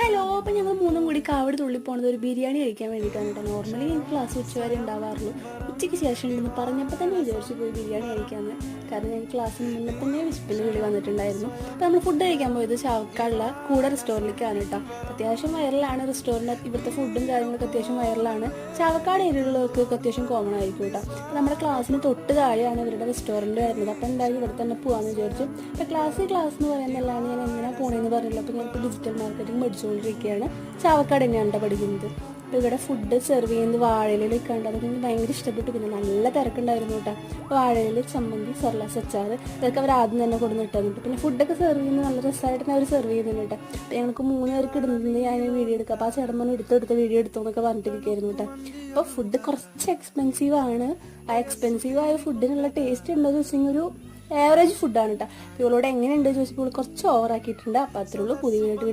Hello, അപ്പം ഞങ്ങൾ മൂന്നും കൂടി കാവടി തുള്ളി പോണത് ഒരു ബിരിയാണി കഴിക്കാൻ വേണ്ടിയിട്ടാണ് കേട്ടോ. നോർമലി എനിക്ക് ക്ലാസ് ഉച്ചവരെ ഉണ്ടാവാറുള്ളൂ. ഉച്ചയ്ക്ക് ശേഷം ഉണ്ടെന്ന് പറഞ്ഞപ്പോൾ തന്നെ വിചാരിച്ചു പോയി ബിരിയാണി കഴിക്കാമെന്ന്. കാരണം ഞങ്ങൾക്ക് ക്ലാസ്സിന് മുന്നേ തന്നെ വിശപ്പിന് വിളി വന്നിട്ടുണ്ടായിരുന്നു. അപ്പോൾ നമ്മൾ ഫുഡ് കഴിക്കാൻ പോയത് ചാവക്കാടുള്ള കൂടെ റെസ്റ്റോറൻറ്റിലേക്കാണ് കേട്ടോ. അത്യാവശ്യം വൈറലാണ് റെസ്റ്റോറൻറ്റ്. ഇവിടുത്തെ ഫുഡും കാര്യങ്ങളൊക്കെ അത്യാവശ്യം വൈറലാണ്. ചാവക്കാട് ഏരിയയിലുള്ളവർക്കൊക്കെ അത്യാവശ്യം കോമൺ ആയിരിക്കും കേട്ടോ. അപ്പോൾ നമ്മുടെ ക്ലാസ്സിന് തൊട്ട് താഴെയാണ് ഇവരുടെ റെസ്റ്റോറൻറ്റ് വരുന്നത്. അപ്പോൾ എന്തായാലും ഇവിടെ തന്നെ പോകാമെന്ന് വിചാരിച്ചു. അപ്പോൾ ക്ലാസ് എന്ന് പറയുന്നതല്ലാണ്ട് ഞാൻ എങ്ങനെ പോകണമെന്ന് പറഞ്ഞില്ല. അപ്പോൾ ഞാനിപ്പോൾ ഡിജിറ്റൽ മാർക്കറ്റിംഗ് പഠിച്ചുകൊണ്ടിരിക്കുകയാണ്. ചാവക്കാട് തന്നെയാണ് പഠിക്കുന്നത്. അപ്പോൾ ഇവിടെ ഫുഡ് സെർവ് ചെയ്യുന്നത് വാഴയിലൊക്കെ കണ്ട് അതൊക്കെ എനിക്ക് ഭയങ്കര ഇഷ്ടപ്പെട്ടു. പിന്നെ നല്ല തിരക്കുണ്ടായിരുന്നു കേട്ടോ. വാഴയില, ചമ്മന്തി, സർലാസ്, അച്ചാർ ഇതൊക്കെ അവർ ആദ്യം തന്നെ കൊടുന്ന് ഇട്ടുന്നിട്ട് പിന്നെ ഫുഡൊക്കെ സെർവ് ചെയ്യുന്നത് നല്ല രസമായിട്ട് തന്നെ അവർ സെർവ് ചെയ്യുന്നുണ്ട് കേട്ടോ. അപ്പോൾ ഞങ്ങൾക്ക് 3 പേർക്ക് ഇടുന്നത് ഞാൻ വീഡിയോ എടുക്കുക. അപ്പോൾ ആ ചേട്ടൻ എടുത്ത് വീഡിയോ എടുത്തു എന്നൊക്കെ പറഞ്ഞിട്ടിരിക്കുകയായിരുന്നു കേട്ടോ. അപ്പോൾ ഫുഡ് കുറച്ച് എക്സ്പെൻസീവ് ആണ്. ആ എക്സ്പെൻസീവ് ആയ ഫുഡിനുള്ള ടേസ്റ്റ് ഉണ്ടോ എന്ന് വെച്ചെങ്കിൽ ഒരു ആവറേജ് ഫുഡാണ് കേട്ടോ. ഇവളോട് എങ്ങനെയുണ്ട് ചോദിച്ചപ്പോൾ കുറച്ച് ഓവറാക്കിയിട്ടുണ്ട്. അപ്പോൾ അത്രയുള്ളൂ. പുതിയ വീഡിയോ